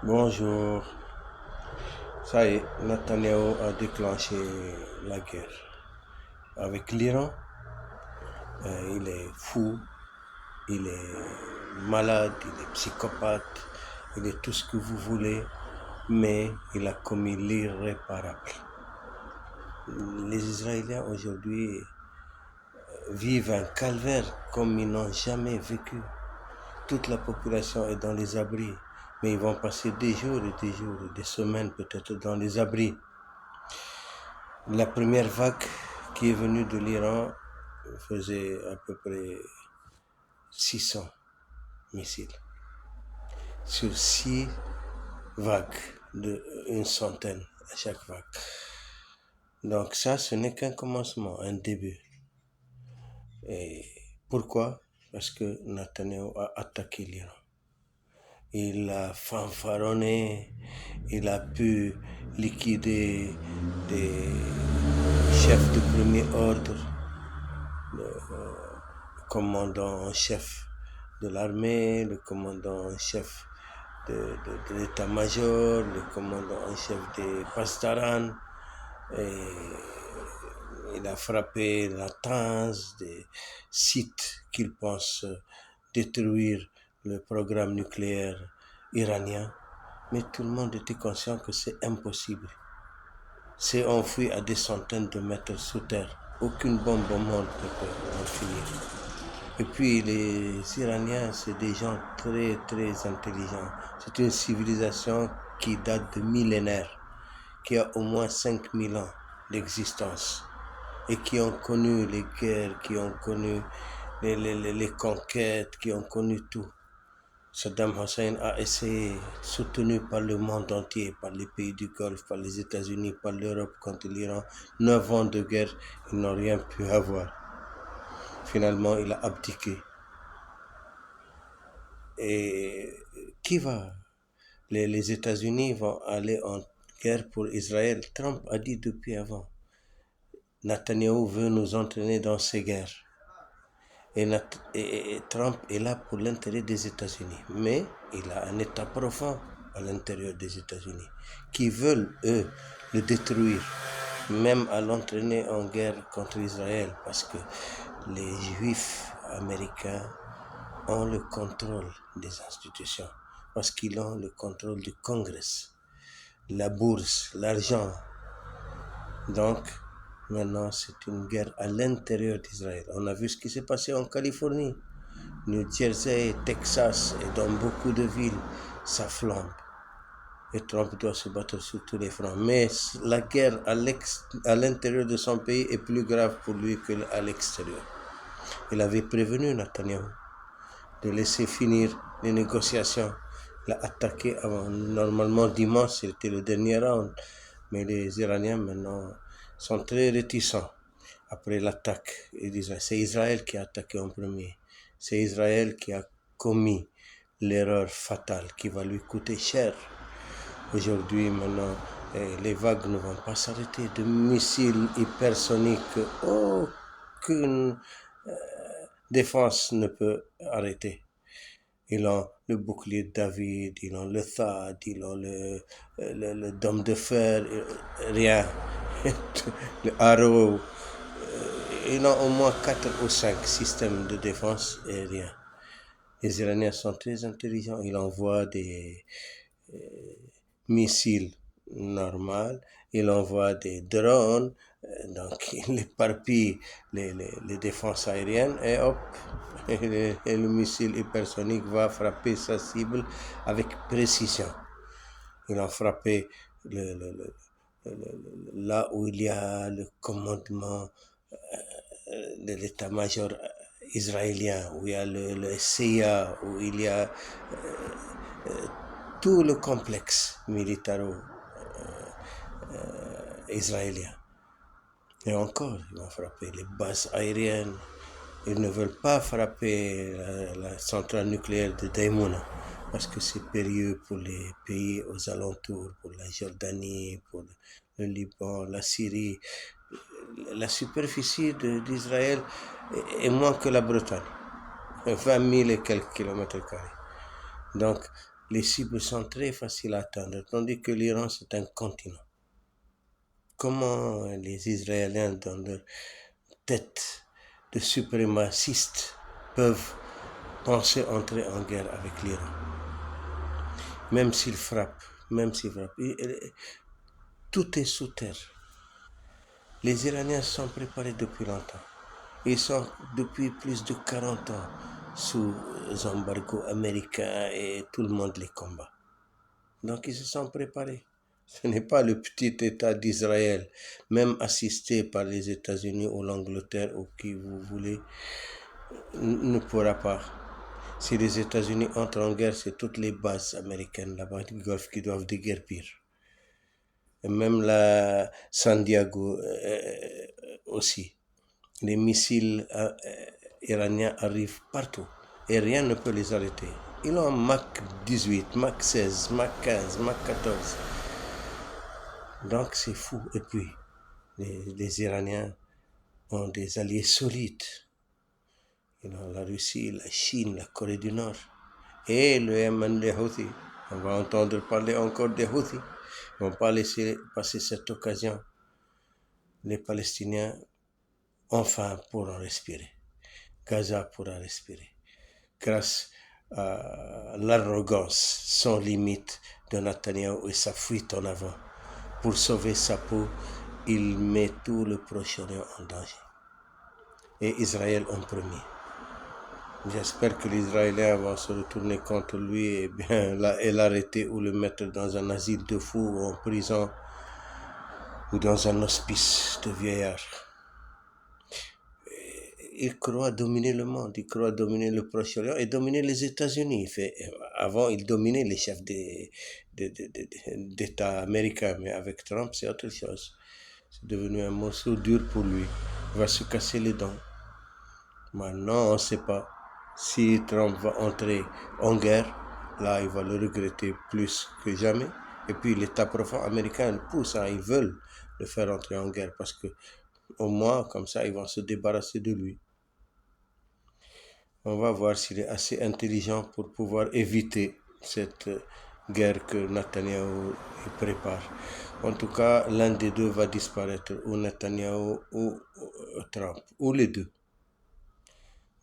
Bonjour. Ça y est, Netanyahou a déclenché la guerre avec l'Iran. Il est fou, il est malade, il est psychopathe, il est tout ce que vous voulez, mais il a commis l'irréparable. Les Israéliens aujourd'hui vivent un calvaire comme ils n'ont jamais vécu. Toute la population est dans les abris, mais ils vont passer des jours et des jours et des semaines peut-être dans les abris. La première vague qui est venue de l'Iran faisait à peu près 600 missiles. Sur 6 vagues, de une centaine à chaque vague. Donc ça, ce n'est qu'un commencement, un début. Et pourquoi? Parce que Netanyahou a attaqué l'Iran. Il a fanfaronné, il a pu liquider des chefs de premier ordre, le commandant en chef de l'armée, le commandant en chef de l'état-major, le commandant en chef des Pasdaran. Et il a frappé Natanz, des sites qu'il pense détruire le programme nucléaire iranien. Mais tout le monde était conscient que c'est impossible. C'est enfoui à des centaines de mètres sous terre. Aucune bombe au monde ne peut en finir. Et puis les Iraniens, c'est des gens très très intelligents. C'est une civilisation qui date de millénaires, qui a au moins 5000 ans d'existence et qui ont connu les guerres, qui ont connu les conquêtes, qui ont connu tout. Saddam Hussein a essayé, soutenu par le monde entier, par les pays du Golfe, par les États-Unis, par l'Europe contre l'Iran. 9 ans de guerre, ils n'ont rien pu avoir. Finalement, il a abdiqué. Et qui va? Les États-Unis vont aller en guerre pour Israël. Trump a dit depuis avant. Netanyahou veut nous entraîner dans ces guerres. Et Trump est là pour l'intérêt des États-Unis. Mais il a un État profond à l'intérieur des États-Unis qui veulent, eux, le détruire, même à l'entraîner en guerre contre Israël, parce que les Juifs américains ont le contrôle des institutions, parce qu'ils ont le contrôle du Congrès, la bourse, l'argent. Donc, maintenant, c'est une guerre à l'intérieur d'Israël. On a vu ce qui s'est passé en Californie, New Jersey, Texas et dans beaucoup de villes, ça flambe. Et Trump doit se battre sur tous les fronts. Mais la guerre à l'intérieur de son pays est plus grave pour lui qu'à l'extérieur. Il avait prévenu Netanyahou de laisser finir les négociations. Il a attaqué avant. Normalement, dimanche, c'était le dernier round. Mais les Iraniens, maintenant, sont très réticents après l'attaque. Ils disent c'est Israël qui a attaqué en premier. C'est Israël qui a commis l'erreur fatale qui va lui coûter cher. Aujourd'hui, maintenant, les vagues ne vont pas s'arrêter. De missiles hypersoniques, aucune défense ne peut arrêter. Ils ont le bouclier de David, ils ont le THAAD, ils ont le dôme de fer, rien. Le Arrow. Ils ont au moins 4 ou 5 systèmes de défense et rien. Les Iraniens sont très intelligents. Ils envoient des missiles normaux, ils envoient des drones, donc ils éparpillent les défenses aériennes et hop, et le missile hypersonique va frapper sa cible avec précision. Ils ont frappé là où il y a le commandement de l'état-major israélien, où il y a le CIA, où il y a tout le complexe militaro-israélien. Et encore, ils vont frapper les bases aériennes. Ils ne veulent pas frapper la centrale nucléaire de Daimouna parce que c'est périlleux pour les pays aux alentours, pour la Jordanie, pour le Liban, la Syrie. La superficie d'Israël est moins que la Bretagne, 20 000 et quelques kilomètres carrés. Donc, les cibles sont très faciles à atteindre, tandis que l'Iran, c'est un continent. Comment les Israéliens, dans leur tête de suprémacistes, peuvent penser entrer en guerre avec l'Iran? Même s'ils frappent, tout est sous terre. Les Iraniens sont préparés depuis longtemps. Ils sont depuis plus de 40 ans sous embargo américain et tout le monde les combat. Donc ils se sont préparés. Ce n'est pas le petit État d'Israël, même assisté par les États-Unis ou l'Angleterre ou qui vous voulez, ne pourra pas. Si les États-Unis entrent en guerre, c'est toutes les bases américaines là-bas du Golfe qui doivent déguerpir. Et même la San Diego aussi. Les missiles iraniens arrivent partout et rien ne peut les arrêter. Ils ont Mach 18, Mach 16, Mach 15, Mach 14. Donc c'est fou. Et puis, les Iraniens ont des alliés solides. Ils ont la Russie, la Chine, la Corée du Nord et le Yémen, les Houthis. On va entendre parler encore des Houthis. Ils ne vont pas laisser passer cette occasion. Les Palestiniens, enfin, pourront respirer. Gaza pourra respirer. Grâce à l'arrogance sans limite de Netanyahou et sa fuite en avant. Pour sauver sa peau, il met tout le Proche-Orient en danger. Et Israël en premier. J'espère que les Israéliens vont se retourner contre lui et l'arrêter ou le mettre dans un asile de fous ou en prison ou dans un hospice de vieillards. Il croit dominer le monde, il croit dominer le Proche-Orient et dominer les États-Unis. Avant, il dominait les chefs d'État américains, mais avec Trump, c'est autre chose. C'est devenu un morceau dur pour lui. Il va se casser les dents. Maintenant, on ne sait pas si Trump va entrer en guerre. Là, il va le regretter plus que jamais. Et puis, l'État profond américain le pousse, ils veulent le faire entrer en guerre parce que au moins, comme ça, ils vont se débarrasser de lui. On va voir s'il est assez intelligent pour pouvoir éviter cette guerre que Netanyahou prépare. En tout cas, l'un des deux va disparaître, ou Netanyahou ou Trump, ou les deux.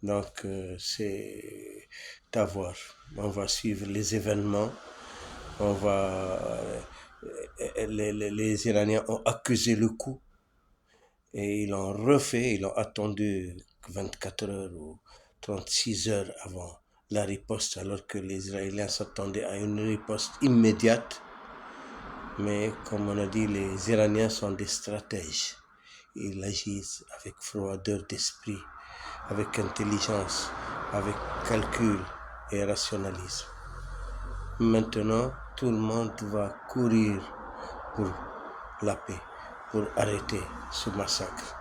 Donc, c'est à voir. On va suivre les événements. Les Iraniens ont accusé le coup et ils ont attendu 24 heures ou 36 heures avant la riposte, alors que les Israéliens s'attendaient à une riposte immédiate. Mais comme on a dit, les Iraniens sont des stratèges. Ils agissent avec froideur d'esprit, avec intelligence, avec calcul et rationalisme. Maintenant, tout le monde va courir pour la paix, pour arrêter ce massacre.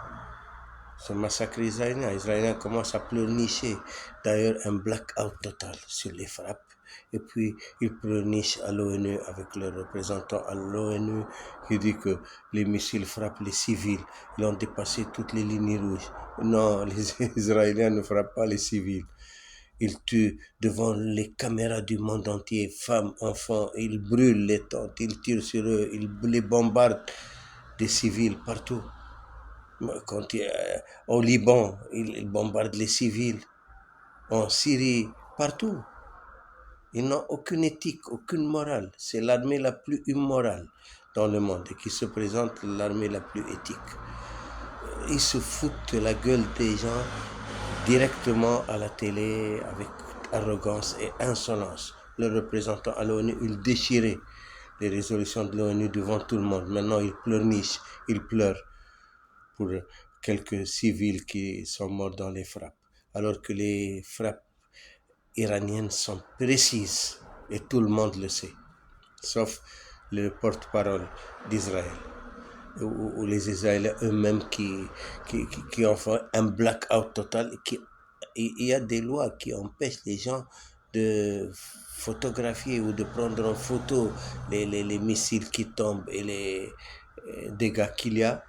Ce massacre israélien. Les Israéliens commencent à pleurnicher. D'ailleurs, un blackout total sur les frappes. Et puis, ils pleurnichent à l'ONU avec leurs représentants à l'ONU qui dit que les missiles frappent les civils. Ils ont dépassé toutes les lignes rouges. Non, les Israéliens ne frappent pas les civils. Ils tuent devant les caméras du monde entier, femmes, enfants. Ils brûlent les tentes, ils tirent sur eux, ils les bombardent des civils partout. Au Liban, ils bombardent les civils. En Syrie, partout. Ils n'ont aucune éthique, aucune morale. C'est l'armée la plus immorale dans le monde et qui se présente l'armée la plus éthique. Ils se foutent de la gueule des gens directement à la télé avec arrogance et insolence. Le représentant à l'ONU, il déchirait les résolutions de l'ONU devant tout le monde. Maintenant, il pleurniche, il pleure pour quelques civils qui sont morts dans les frappes. Alors que les frappes iraniennes sont précises et tout le monde le sait, sauf le porte-parole d'Israël ou les Israéliens eux-mêmes qui ont fait un blackout total. Il y a des lois qui empêchent les gens de photographier ou de prendre en photo les missiles qui tombent et les dégâts qu'il y a.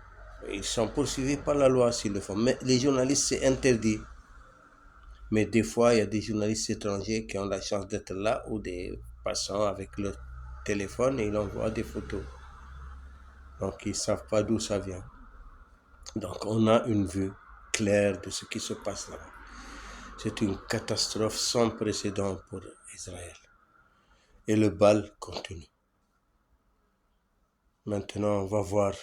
Ils sont poursuivis par la loi s'ils le font. Mais les journalistes, c'est interdit. Mais des fois, il y a des journalistes étrangers qui ont la chance d'être là ou des passant avec leur téléphone et il envoie des photos. Donc ils ne savent pas d'où ça vient. Donc on a une vue claire de ce qui se passe là-bas. C'est une catastrophe sans précédent pour Israël. Et le bal continue. Maintenant, on va voir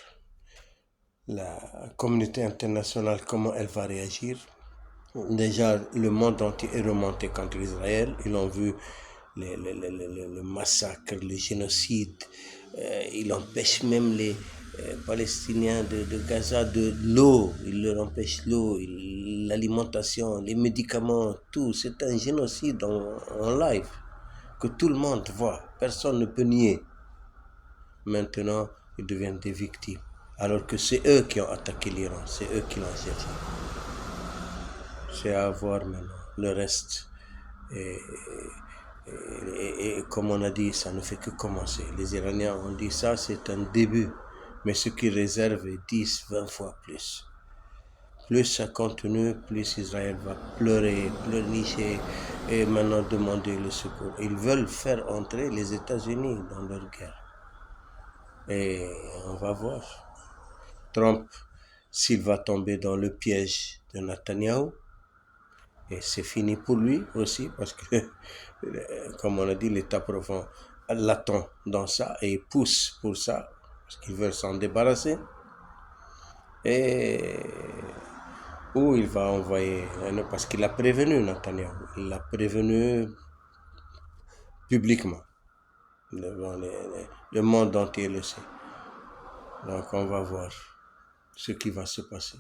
la communauté internationale, comment elle va réagir. Déjà, le monde entier est remonté contre Israël. Ils ont vu le massacre, le génocide. Il empêche même les Palestiniens de Gaza de l'eau. Il leur empêche l'eau, l'alimentation, les médicaments, tout. C'est un génocide en live que tout le monde voit. Personne ne peut nier. Maintenant, ils deviennent des victimes. Alors que c'est eux qui ont attaqué l'Iran, c'est eux qui l'ont cherché. C'est à voir maintenant. Le reste, et comme on a dit, ça ne fait que commencer. Les Iraniens ont dit ça, c'est un début. Mais ce qu'ils réservent est 10, 20 fois plus. Plus ça continue, plus Israël va pleurer, pleurnicher et maintenant demander le secours. Ils veulent faire entrer les États-Unis dans leur guerre. Et on va voir. Trump, s'il va tomber dans le piège de Netanyahou, et c'est fini pour lui aussi, parce que, comme on a dit, l'État profond l'attend dans ça et il pousse pour ça, parce qu'ils veulent s'en débarrasser. Et où il va envoyer, parce qu'il a prévenu Netanyahou, il l'a prévenu publiquement. Le monde entier le sait. Donc on va voir ce qui va se passer.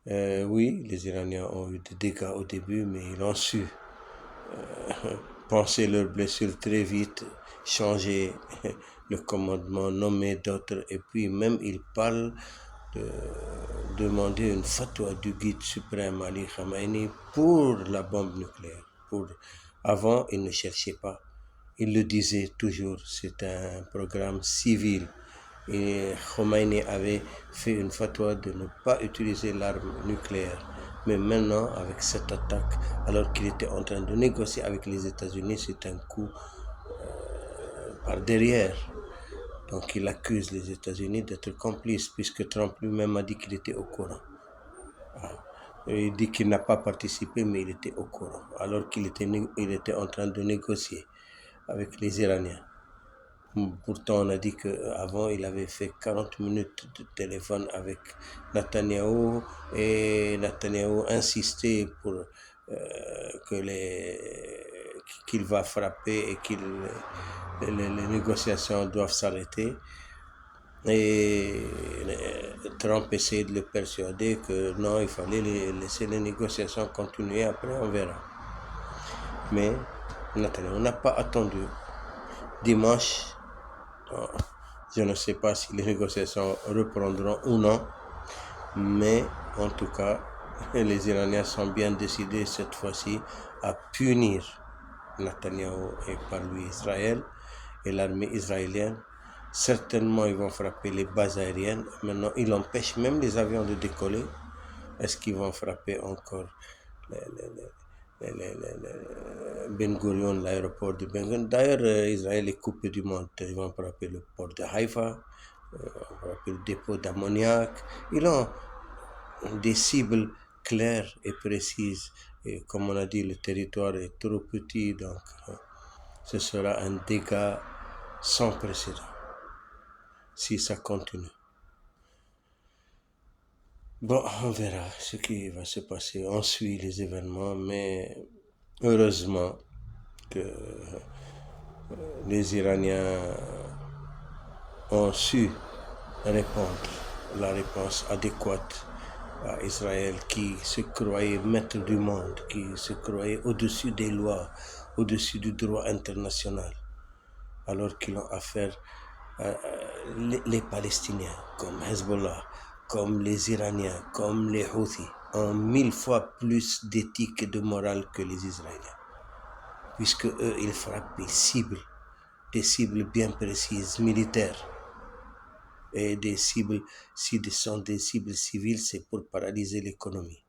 Oui, les Iraniens ont eu des dégâts au début, mais ils ont su penser leurs blessures très vite, changer le commandement, nommer d'autres, et puis même ils parlent de demander une fatwa du guide suprême Ali Khamenei pour la bombe nucléaire. Avant, ils ne cherchaient pas. Ils le disaient toujours, c'est un programme civil. Et Khomeini avait fait une fatwa de ne pas utiliser l'arme nucléaire. Mais maintenant, avec cette attaque, alors qu'il était en train de négocier avec les États-Unis, c'est un coup par derrière. Donc il accuse les États-Unis d'être complices, puisque Trump lui-même a dit qu'il était au courant. Il dit qu'il n'a pas participé, mais il était au courant, alors qu'il était en train de négocier avec les Iraniens. Pourtant, on a dit qu'avant, il avait fait 40 minutes de téléphone avec Netanyahou et Netanyahou insistait pour qu'il va frapper et que les négociations doivent s'arrêter. Et Trump essayait de le persuader que non, il fallait laisser les négociations continuer, après on verra. Mais Netanyahou n'a pas attendu. Dimanche, je ne sais pas si les négociations reprendront ou non, mais en tout cas, les Iraniens sont bien décidés cette fois-ci à punir Netanyahou et par lui Israël et l'armée israélienne. Certainement, ils vont frapper les bases aériennes. Maintenant, ils empêchent même les avions de décoller. Est-ce qu'ils vont frapper encore Ben Gurion, l'aéroport de Ben Gurion? D'ailleurs, Israël est coupé du monde. Ils vont frapper le port de Haïfa, frapper le dépôt d'ammoniac. Ils ont des cibles claires et précises. Et comme on a dit, le territoire est trop petit, donc ce sera un dégât sans précédent si ça continue. Bon, on verra ce qui va se passer. On suit les événements, mais heureusement que les Iraniens ont su répondre la réponse adéquate à Israël, qui se croyait maître du monde, qui se croyait au-dessus des lois, au-dessus du droit international, alors qu'ils ont affaire à les Palestiniens, comme Hezbollah, comme les Iraniens, comme les Houthis, ont 1000 fois plus d'éthique et de morale que les Israéliens, puisque eux, ils frappent des cibles bien précises, militaires. Et des cibles, si ce sont des cibles civiles, c'est pour paralyser l'économie.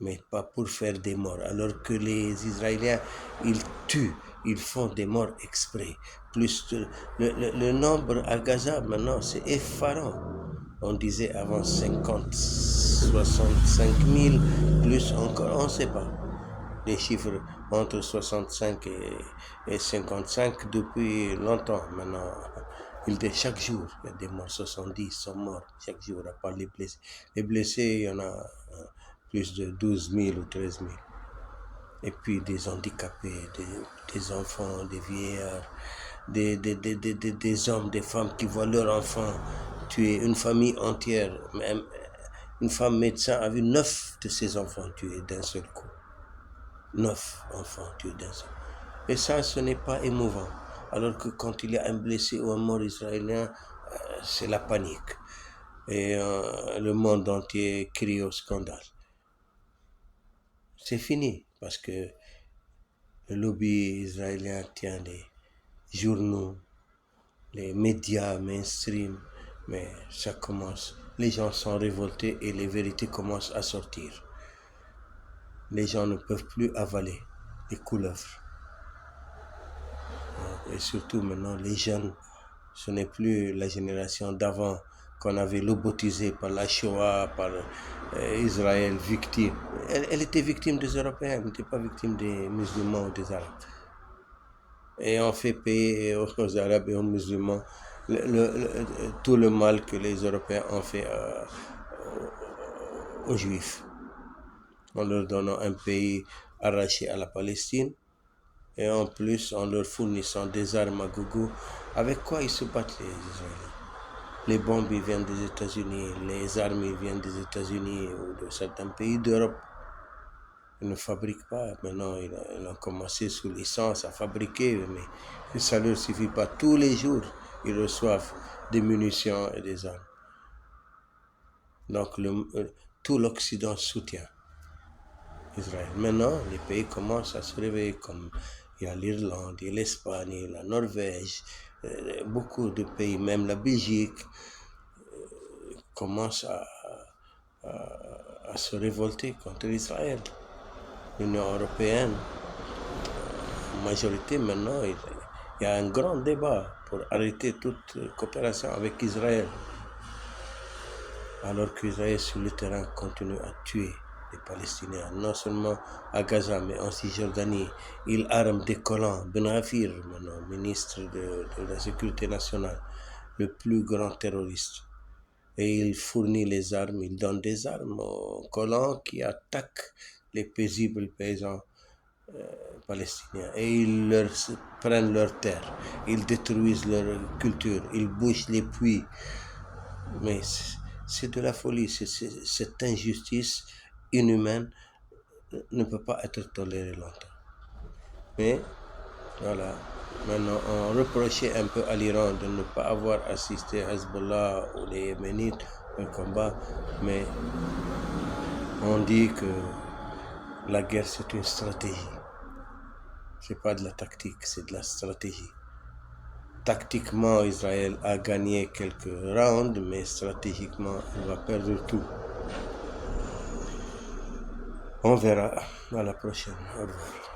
mais pas pour faire des morts. Alors que les Israéliens, ils tuent, ils font des morts exprès. Plus le nombre à Gaza maintenant, c'est effarant. On disait avant 50, 65 000, plus encore, on ne sait pas. Les chiffres entre 65 et 55 depuis longtemps maintenant. Chaque jour, il y a des morts, 70 sont morts chaque jour, à part les blessés. Les blessés, il y en a plus de 12 000 ou 13 000. Et puis des handicapés, des enfants, des vieillards, des hommes, des femmes qui voient leurs enfants tuer, une famille entière. Même une femme médecin a vu 9 de ses enfants tués d'un seul coup. 9 enfants tués d'un seul coup. Et ça, ce n'est pas émouvant. Alors que quand il y a un blessé ou un mort israélien, c'est la panique. Et le monde entier crie au scandale. C'est fini, parce que le lobby israélien tient les journaux, les médias mainstream, mais ça commence. Les gens sont révoltés et les vérités commencent à sortir. Les gens ne peuvent plus avaler les couleuvres. Et surtout maintenant, les jeunes, ce n'est plus la génération d'avant qu'on avait lobotisée par la Shoah, par Israël, victime. Elle était victime des Européens, elle n'était pas victime des musulmans ou des Arabes. Et on fait payer aux Arabes et aux musulmans tout le mal que les Européens ont fait aux Juifs. En leur donnant un pays arraché à la Palestine et en plus en leur fournissant des armes à gogo. Avec quoi ils se battent les Israéliens? Les bombes ils viennent des États-Unis, les armes ils viennent des États-Unis ou de certains pays d'Europe. Ils ne fabriquent pas. Maintenant, ils ont commencé sous licence à fabriquer, mais ça ne leur suffit pas. Tous les jours, ils reçoivent des munitions et des armes. Donc, tout l'Occident soutient Israël. Maintenant, les pays commencent à se réveiller, comme il y a l'Irlande, il y a l'Espagne, la Norvège, beaucoup de pays, même la Belgique, commencent à se révolter contre Israël. L'Union européenne, en majorité maintenant, il y a un grand débat pour arrêter toute coopération avec Israël. Alors qu'Israël sur le terrain continue à tuer les Palestiniens, non seulement à Gaza, mais en Cisjordanie. Il arme des colons. Ben Gvir, maintenant, ministre de la Sécurité nationale, le plus grand terroriste. Et il fournit les armes, il donne des armes aux colons qui attaquent les paisibles paysans palestiniens. Et ils prennent leurs terres, ils détruisent leur culture, ils bouchent les puits. Mais c'est de la folie, cette injustice inhumaine ne peut pas être tolérée longtemps. Mais voilà, maintenant on reprochait un peu à l'Iran de ne pas avoir assisté à Hezbollah ou les Yéménites au combat, mais on dit que la guerre c'est une stratégie. C'est pas de la tactique, c'est de la stratégie. Tactiquement, Israël a gagné quelques rounds, mais stratégiquement, il va perdre tout. On verra à la prochaine. Au revoir.